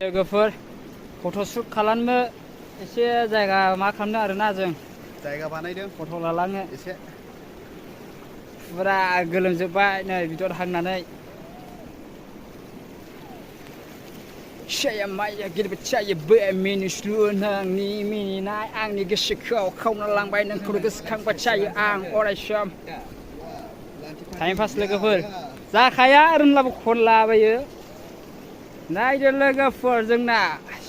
लोगोफोर फट'शुट खालामनो एसे जायगा मा खालामदों आरोना जों जायगा बानायदों फट' लालाङो एसे फुरा गोलोमजोब्बाय नै बिदर हांनानै Saya maya gini percaya berminuslu nangni mininai ang ni gesekau kau nalang bay nang kurus kang percaya ang orang syam. Time pass लोगोफोर जाखाया ओरैनो खनला बायो नायदो लोगोफोर जोंना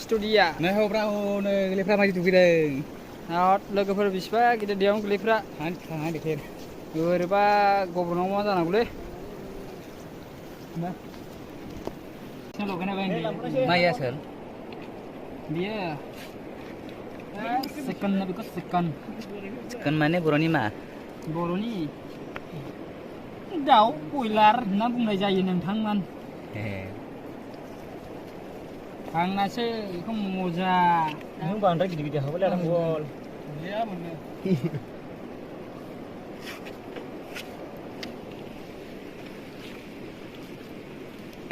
स्टुडिया नै हब्रा हनै गोलेफ्रा मादि दुगैदों नाव लोगोफोर बिसिबा गिदिर दैयावनो गोलेफ्रा हां देखेर बोरैबा गब्रनाव मा जानांगौलै Maya sir. Dia second na because second. Second mana boroni ma? Boroni. Daw boiler na बुंनाय जायो नोंथांमोन. थांनासो बेखौ मोजा. नों बांद्राय गिदिर हाबाय आरो बल. गैया मोनो.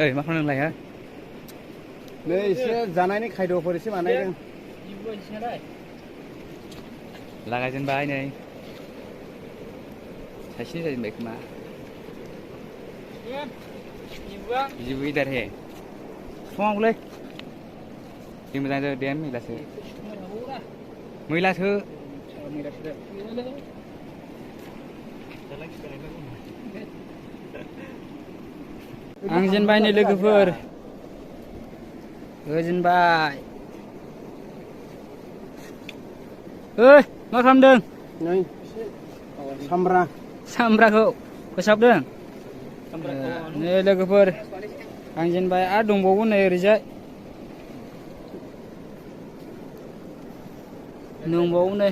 ओइ मा खालामदों लाय नै एसे जानायनि खायद'फोर एसे बानायदों लागायजेनबाय नै सासेनि जाजेनबाय खोमा बिदिबो इदार हे फुङावलै जि मोजां जादों दे मैलासो आं जेनबाय नै लोगोफोर गोजोनबाय ओइ मा खालामदों नै सामब्राखौ फोसाबदों नै लोगोफोर आं जेनबाय आरो दंबावो नै ओरैजाय दंबावो नै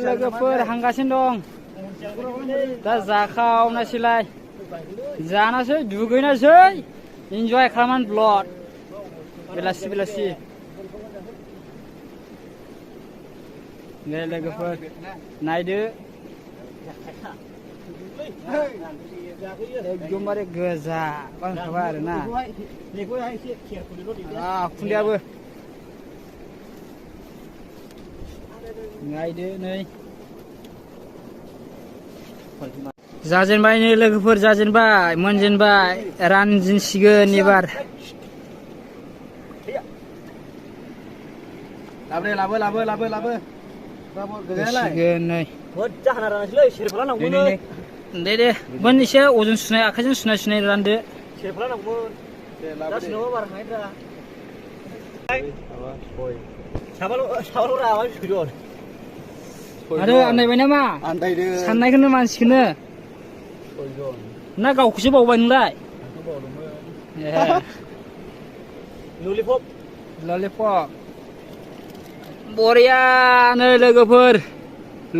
लोगोफोर हांगासिनो दं दा जाखावनासैलाय जानोसै दुगैनोसै इन्जय खालामनानै ब्लड बेलासि नै लोगोफोर नायदो एकदमबारे गोजा बांखाबाय आरोना खुन्दैयाबो नायदो नै जाजेनबाय नै लोगोफोर जाजेनबाय मोनजेनबाय रानजेनसिगोन एबार लाबो गोजालाय नै मोजां हाना रानसैलै सेरफला नांगौमोन दे मोन एसे अजन सुनाय आखाइजों सुनाय रानदो सेरफला नांगौमोन जासिनोबो बारा हायद्रा साबाल' राबाय सयजन आरो आन्दायबाय नामा आन्दायदो साननायखौनो मानसिखौनो ना गावखौसो बावबाय नोंलाय ललिपप बरियानो लोगोफोर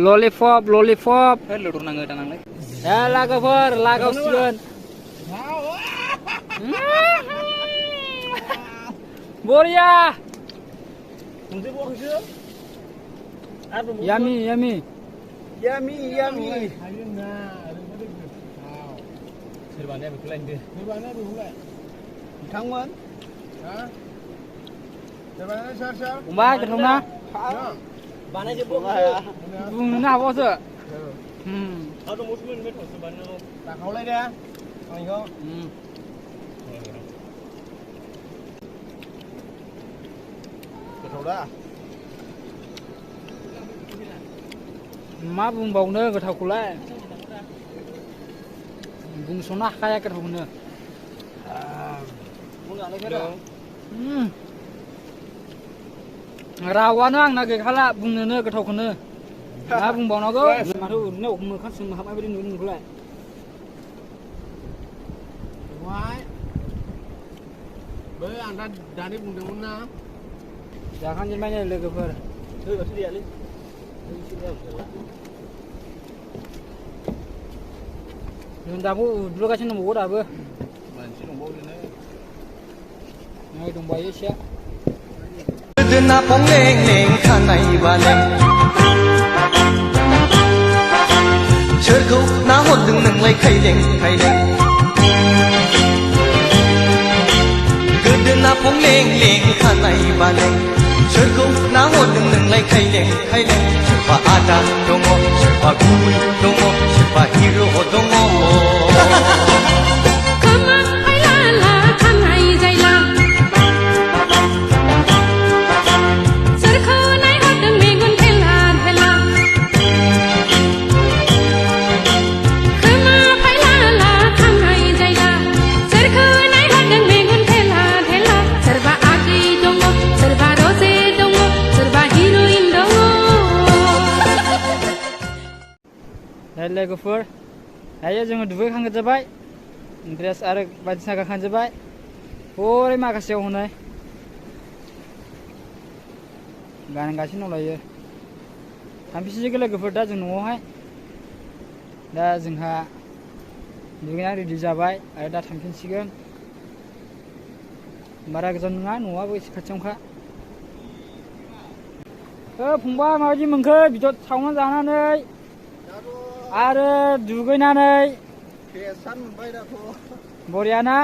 ललिपप लुदुरनाङो दानांलाय लोगोफोर लागावसिगोन बरिया यामी सोरबानाया बेखौ लायदो नोंथांमोन फंबाय गोथावना बानायजोबो बुंनोनो हाबावसो दाखावलाय दे आंनिखौ गोथाव दा मा बुंबावनो गोथावखौलाय बुंस'नो हाखाया गोथावखौनो रावानो आंना गैखाला बुंनोनो गोथावखौनो मा बुंबावनांगौ माथो ओरैनो मोखां सोंनो हाबनाय बायदि नुयो नोंखौलाय बै आं दानि बुंदोंमोन ना जाखांजोब्बाय नै लोगोफोर जों दाबो उन्दुगासिनो दंबावो दाबो मानसि दंबावो नै दंबायो एसे सोरखौ नाहरदों नोंलाय खायलें फं लें लें खानाय बालें सोरखौ नाहरदों नोंलाय खायलें खायलें सोरबा आदा दङ सोरबा गुबुन दङ सोरबा हिर' दङ लोगोफोर दायो जोङो दुगैखांजोब्बाय ड्रेस आरो बायदिसिना गानखांजोब्बाय हरै माखासेयाव हनै गानगासिनो दंलायो थांफिनसिगोन लोगोफोर दा जों न'आवहाय दा जोंहा दुगैनानै रेडि जाबाय आरो दा थांफिनसिगोन बारा गोजान नङा न'आबो एसे खाथियावनोखा फंबाय माबायदि मोनखो बिदर सावनानै जानानै आरो दुगैनानै फेसान मोनबाय दाथ' बरियाना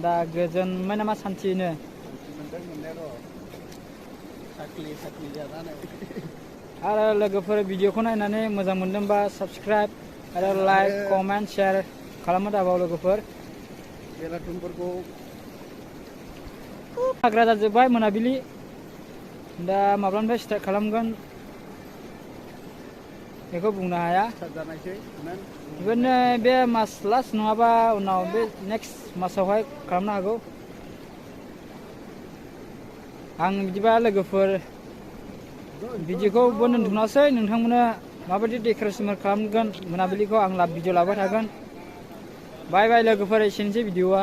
दा गोजोनबाय नामा सान्थिनो मोनदों मोननायाथ' साख्लि जानानै आरो लोगोफोर भिडिअखौ नायनानै मोजां मोनदोंबा साबस्क्राइब आरो लाइक कमेन्ट शेयार खालामनो दाबाव लोगोफोर बेलाथुमफोरखौ हाग्रा जाजोब्बाय मोनाबिलि दा माब्लानिफ्राय स्टार्ट खालामगोन बेखौ बुंनो हाया बेबायदिनो बे मास लास्ट नङाबा उनाव बे नेक्स्ट मासावहाय खालामनो हागौ आं बिदिबा लोगोफोर भिडिअखौ दोनथ'नोसै नोंथांमोना माबायदि डेक'रेसन खालामगोन मोनाबिलिखौ आं भिडिअ लाबाय थागोन बाय बाय लोगोफोर एसेनोसै भिडिअआ